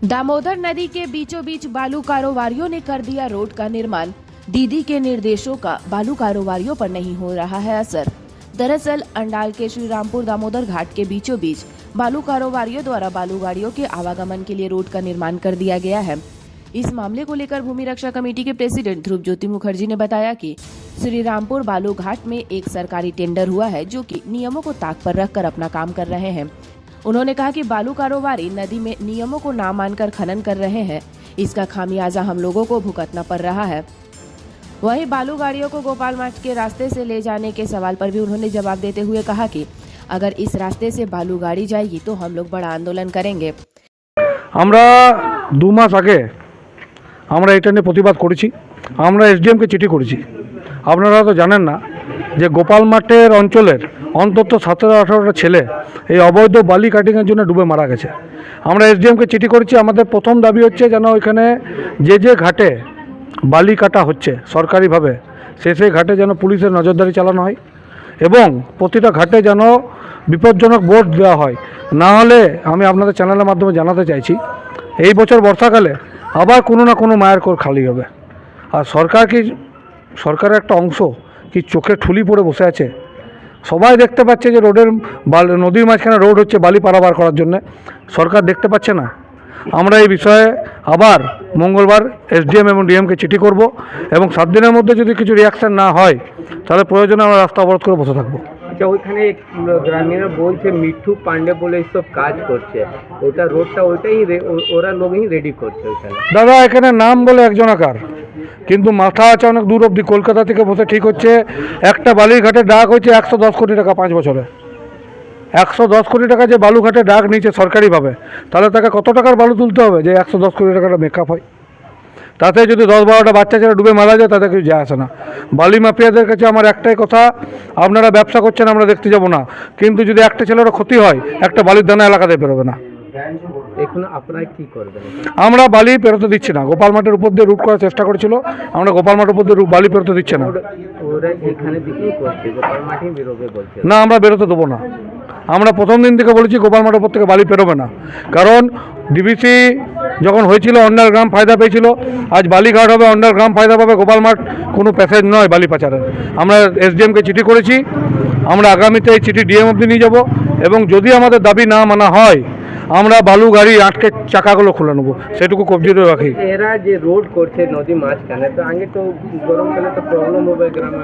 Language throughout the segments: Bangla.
दामोदर नदी के बीचों बीच बालू कारोबारियों ने कर दिया रोड का निर्माण। दीदी के निर्देशों का बालू कारोबारियों पर नहीं हो रहा है असर। दरअसल अंडाल के श्रीरामपुर दामोदर घाट के बीचों बीच बालू कारोबारियों द्वारा बालू गाड़ियों के आवागमन के लिए रोड का निर्माण कर दिया गया है। इस मामले को लेकर भूमि रक्षा कमेटी के प्रेसिडेंट ध्रुव ज्योति मुखर्जी ने बताया कि श्रीरामपुर बालू घाट में एक सरकारी टेंडर हुआ है जो कि नियमों को ताक पर रखकर अपना काम कर रहे हैं। उन्होंने कहा कि बालू कारोबारी नदी में नियमों को ना मानकर खनन कर रहे हैं, इसका खामियाजा हम लोगों को भुगतना पड़ रहा है। वहीं बालू गाड़ियों को गोपाल मठ के रास्ते से ले जाने के सवाल पर भी उन्होंने जवाब देते हुए कहा कि अगर इस रास्ते से बालू गाड़ी जाएगी तो हम लोग बड़ा आंदोलन करेंगे। আমরা 2 মাস আগে আমরা এটা নিয়ে প্রতিবাদ করেছি। আমরা এসডিএমকে চিঠি করেছি। আপনারা তো জানেন না যে গোপাল মাঠের অঞ্চলের অন্তত 17-18টা ছেলে এই অবৈধ বালি কাটিংয়ের জন্য ডুবে মারা গেছে। আমরা এসডিএমকে চিঠি করেছি। আমাদের প্রথম দাবি হচ্ছে যেন ওইখানে যে ঘাটে বালি কাটা হচ্ছে সরকারিভাবে সেই ঘাটে যেন পুলিশের নজরদারি চালানো হয় এবং প্রতিটা ঘাটে যেন বিপজ্জনক বোর্ড দেওয়া হয়। না হলে আমি আপনাদের চ্যানেলের মাধ্যমে জানাতে চাইছি এই বছর বর্ষাকালে আবার কোনো না কোনো মায়ের কোল খালি হবে। আর সরকারের একটা অংশ কি চোখে ঠুলি পড়ে বসে আছে। সবাই দেখতে পাচ্ছে যে রোডের নদীর মাঝখানে রোড হচ্ছে বালি পারাবার করার জন্য, সরকার দেখতে পাচ্ছে না। আমরা এই বিষয়ে আবার মঙ্গলবার এসডিএম এবং ডিএমকে চিঠি করব এবং 7 দিনের মধ্যে যদি কিছু রিয়াকশন না হয় তাহলে প্রয়োজনে আমরা রাস্তা অবরোধ করে বসে থাকবো। আচ্ছা, ওইখানে গ্রামীণরা বলছে মিঠু পান্ডে বলে এইসব কাজ করছে, ওটা রোডটা ওরা লোকই রেডি করছে ওইখানে। দাদা এখানে নাম বলে একজনাকার, কিন্তু মাথা আছে অনেক দূর অবধি। কলকাতা থেকে বসে ঠিক হচ্ছে একটা বালির ঘাটে ডাক হচ্ছে 110 কোটি টাকা 5 বছরে। 110 কোটি টাকা যে বালুঘাটে ডাক নিয়েছে সরকারিভাবে, তাহলে তাকে কত টাকার বালু তুলতে হবে যে 110 কোটি টাকাটা মেকআপ হয়। তাতে যদি 10-12টা বাচ্চা ছেলে ডুবে মারা যায় তাতে কিছু যায় আসে না। বালি মাফিয়াদের কাছে আমার একটাই কথা, আপনারা ব্যবসা করছেন আমরা দেখতে যাব না, কিন্তু যদি একটা ছেলেরও ক্ষতি হয় একটা বালির দানা এলাকাতে বেরোবে না। এখন আপনারা কি করবেন? আমরা বালি পেরোতে দিচ্ছি না। গোপাল মাঠের উপর দিয়ে রুট করার চেষ্টা করেছিল, আমরা গোপাল মাঠের উপর দিয়ে বালি পেরোতে দিচ্ছে না। ওরা এখানে দিকেই করছে, গোপাল মাঠেই বেরোবে বলছে না, আমরা বেরোতে দেবো না। আমরা প্রথম দিন থেকে বলেছি গোপাল মাঠের উপর থেকে বালি পেরোবে না, কারণ ডিবিসি যখন হয়েছিল অন্ডারগ্রাম ফায়দা পেয়েছিল, আজ বালিঘাট হবে অন্ডারগ্রাম ফায়দা পাবে। গোপাল মাঠ কোনো প্যাসেজ নয় বালি পাচারের। আমরা এসডিএমকে চিঠি করেছি, আমরা আগামীতে এই চিঠি ডিএম অবধি নিয়ে যাব এবং যদি আমাদের দাবি না মানা হয় আমরা বালু গাড়ি আটকে চাকাগুলো খুলে নেবো, সেটুকু কবজিতে রাখি। এরা যে রোড করছে নদী মাঝখানে, তো আগে তো গরমকালে তো প্রবলেম হবে গ্রামে।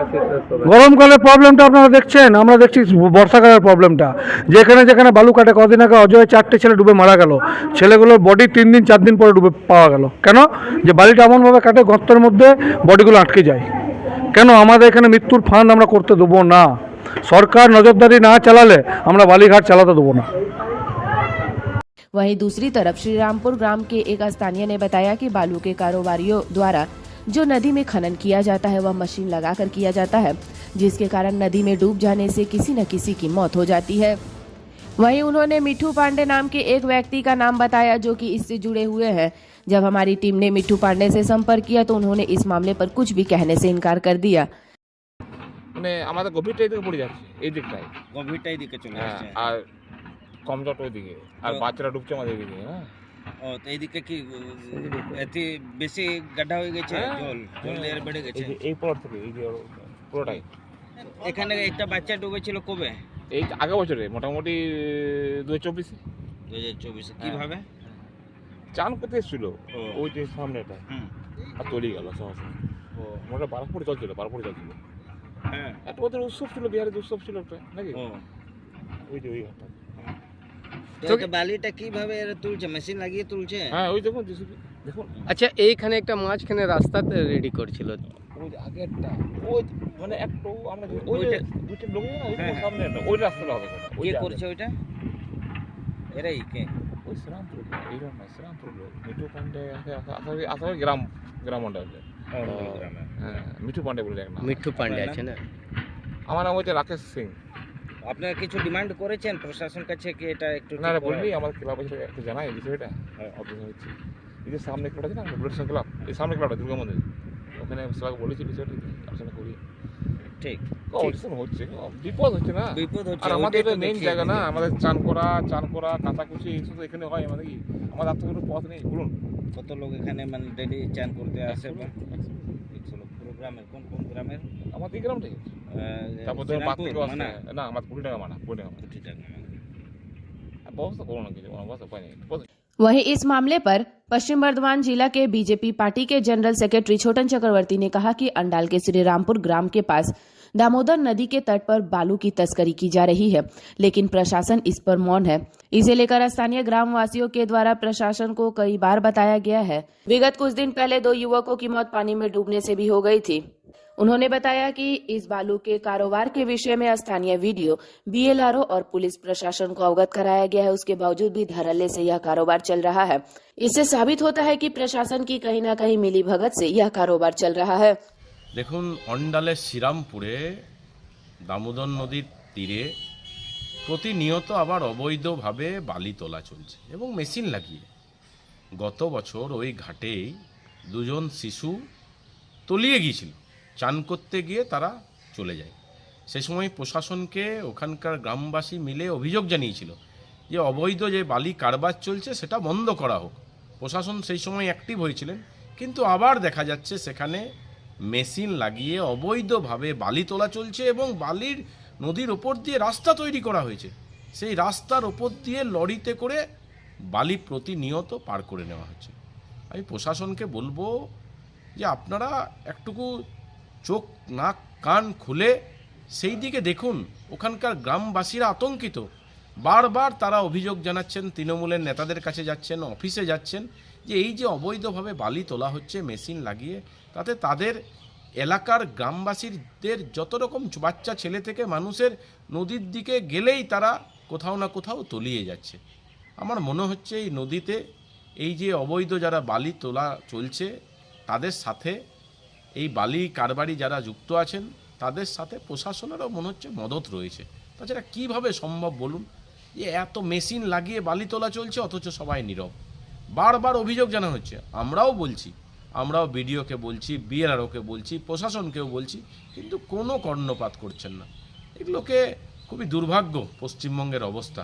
গরমকালের প্রবলেমটা আপনারা দেখছেন, আমরা দেখছি বর্ষাকালের প্রবলেমটা। যেখানে বালু কাটে, কদিন আগে অজয় 4টে ছেলে ডুবে মারা গেল। ছেলেগুলোর বডি 3 দিন 4 দিন পরে ডুবে পাওয়া গেল। কেন? যে বালিটা এমনভাবে কাটে গর্তের মধ্যে বডিগুলো আটকে যায়। কেন? আমাদের এখানে মৃত্যুর ফান্ড আমরা করতে দেবো না। সরকার নজরদারি না চালালে আমরা বালিঘাট চালাতে देबो ना। वहीं दूसरी तरफ श्रीरामपुर ग्राम के एक स्थानीय ने बताया कि बालू के कारोबारियों द्वारा जो नदी में खनन किया जाता है वह मशीन लगाकर किया जाता है, जिसके कारण नदी में डूब जाने से किसी न किसी की मौत हो जाती है। वहीं उन्होंने मिठू पांडे नाम के एक व्यक्ति का नाम बताया जो कि इससे जुड़े हुए हैं। जब हमारी टीम ने मिठू पांडे से संपर्क किया तो उन्होंने इस मामले पर कुछ भी कहने से इनकार कर दिया। মানে আমাদের গভীরটাই দিকে পড়ে যাচ্ছে, এই দিকটাই গভীরটাই দিকে চলে আসছে। আর কমজট ওই দিকে, আর বাচ্চারা ডুবছে আমাদের দিকে। হ্যাঁ, ও তো এইদিকে কি এতে বেশি গাড্ডা হয়ে গেছে? জল এর বেড়ে গেছে এই পর থেকে এই যে পুরোটাই। এখানে একটা বাচ্চা ডুবেছিল কবে? এই আগের বছরে, মোটামুটি 2024 কিভাবে? চান করতে এসেছিল ওই যে সামনেটা, আর তলিয়ে গেল সহসা। মোটা 12 ফুট জল ছিল, 12 ফুট জল ছিল। হ্যাঁ, একটা ওদের উৎসব ছিল, বিহারের উৎসব ছিল একটা নাকি। ওই যে ওই ঘাটটা তো বালিটা কিভাবে এরা তুলছে? মেশিন লাগিয়ে তুলছে? হ্যাঁ, ওই দেখুন দেখুন। আচ্ছা, এইখানে একটা মাঝখানে রাস্তাতে রেডি করছিল, ওই যে আগেরটা, ওই মানে একটু আমরা ওই যে দুটো লোক না, ওই সামনে একটা ওই রাস্তাটা হবে। কে করছে ওইটা? এরাই কে? ওই শ্রীরামপুর, এইরকম না, শ্রীরামপুর লোক। মিঠু পান্ডে আসলে গ্রাম মন্ডলে। হ্যাঁ, মিঠু পান্ডে বলে এক নাম। মিঠু পান্ডে আছে না? আমার নাম হচ্ছে রাকেশ সিং। আপনারা কিছু ডিমান্ড করেছেন প্রশাসন কাছে কি এটা একটু? না, বললি আমার ক্লাব এসে একটু জানাই বিষয়টা। অফিস হচ্ছে এই যে সামনে ক্লাব আছে না, বুলেট ক্লাব, এই সামনে ক্লাবটা দুর্গা মন্দির, ওখানে সবাই বলেছি বিষয়টা আলোচনা করি। ঠিক কম্পিটিশন হচ্ছে বিপদ হচ্ছে না বিপদ হচ্ছে আর আমাদের ওইটাই তো মেইন দেখি জায়গা না আমি। আমাদের চান করা কাচাকুচি এইসব তো এখানে হয় আমাদের কি আমাদের আর তো কোনো পথ নেই বলুন কত লোক এখানে মানে ডেলি চান করতে আসে বা 100 100 লোক পুরো গ্রামের কোন কোন গ্রামের আমাদের এই গ্রাম থেকে তারপর ধরো শ্রীরামপুর, পাঁচ থেকে মানা? না আমার 20 টাকা মানা 20 টাকা কোটি টাকা। ব্যবস্থা করো না কিছু ব্যবস্থা উপায় নেই वहीं इस मामले पर पश्चिम बर्धमान जिला के बीजेपी पार्टी के जनरल सेक्रेटरी छोटन चक्रवर्ती ने कहा कि अंडाल के श्रीरामपुर ग्राम के पास दामोदर नदी के तट पर बालू की तस्करी की जा रही है, लेकिन प्रशासन इस पर मौन है। इसे लेकर स्थानीय ग्रामवासियों के द्वारा प्रशासन को कई बार बताया गया है। विगत कुछ दिन पहले 2 युवकों की मौत पानी में डूबने से भी हो गई थी। उन्होंने बताया कि इस बालू के कारोबार के विषय में स्थानीय वीडियो बीएलआरओ और पुलिस प्रशासन को अवगत कराया गया है। उसके बावजूद भी धड़ल्ले से यह कारोबार चल रहा है। इससे साबित होता है कि प्रशासन की कहीं न कहीं मिलीभगत से यह कारोबार चल रहा है। দেখুন অন্ডালের শ্রীরামপুরে দামোদর নদীর তীরে প্রতিনিয়ত আবার অবৈধভাবে বালি তোলা চলছে এবং মেশিন লাগিয়ে গত বছর ওই ঘাটেই 2 জন শিশু তলিয়ে গিয়েছিল চান করতে গিয়ে তারা চলে যায় সে সময় প্রশাসনকে ওখানকার গ্রামবাসী মিলে অভিযোগ জানিয়েছিল যে অবৈধ যে বালি কারবার চলছে সেটা বন্ধ করা হোক প্রশাসন সেই সময় অ্যাক্টিভ হয়েছিলেন কিন্তু আবার দেখা যাচ্ছে সেখানে মেশিন লাগিয়ে অবৈধভাবে বালি তোলা চলছে এবং বালির নদীর ওপর দিয়ে রাস্তা তৈরি করা হয়েছে সেই রাস্তার ওপর দিয়ে লরিতে করে বালি প্রতিনিয়ত পার করে নেওয়া হচ্ছে আমি প্রশাসনকে বলবো যে আপনারা একটুকু চোখ নাক কান খুলে সেই দিকে দেখুন ওখানকার গ্রামবাসীরা আতঙ্কিত বারবার তারা অভিযোগ জানাচ্ছেন তৃণমূলের নেতাদের কাছে যাচ্ছেন অফিসে যাচ্ছেন যে এই যে অবৈধভাবে বালি তোলা হচ্ছে মেশিন লাগিয়ে তাতে তাদের এলাকার গ্রামবাসীদের যত রকম বাচ্চা ছেলে থেকে মানুষের নদীর দিকে গেলেই তারা কোথাও না কোথাও তলিয়ে যাচ্ছে আমার মনে হচ্ছে এই নদীতে এই যে অবৈধ যারা বালি তোলা চলছে তাদের সাথে এই বালি কারবারি যারা যুক্ত আছেন তাদের সাথে প্রশাসনেরও মনে হচ্ছে মদত রয়েছে তাছাড়া কীভাবে সম্ভব বলুন যে এত মেশিন লাগিয়ে বালি তোলা চলছে অথচ সবাই নীরব বারবার অভিযোগ জানা হচ্ছে আমরাও বিডিওকে বলছি বিএলআরওকে বলছি প্রশাসনকেও বলছি কিন্তু কোনো কর্ণপাত করছেন না এগুলোকে খুবই দুর্ভাগ্য পশ্চিমবঙ্গের অবস্থা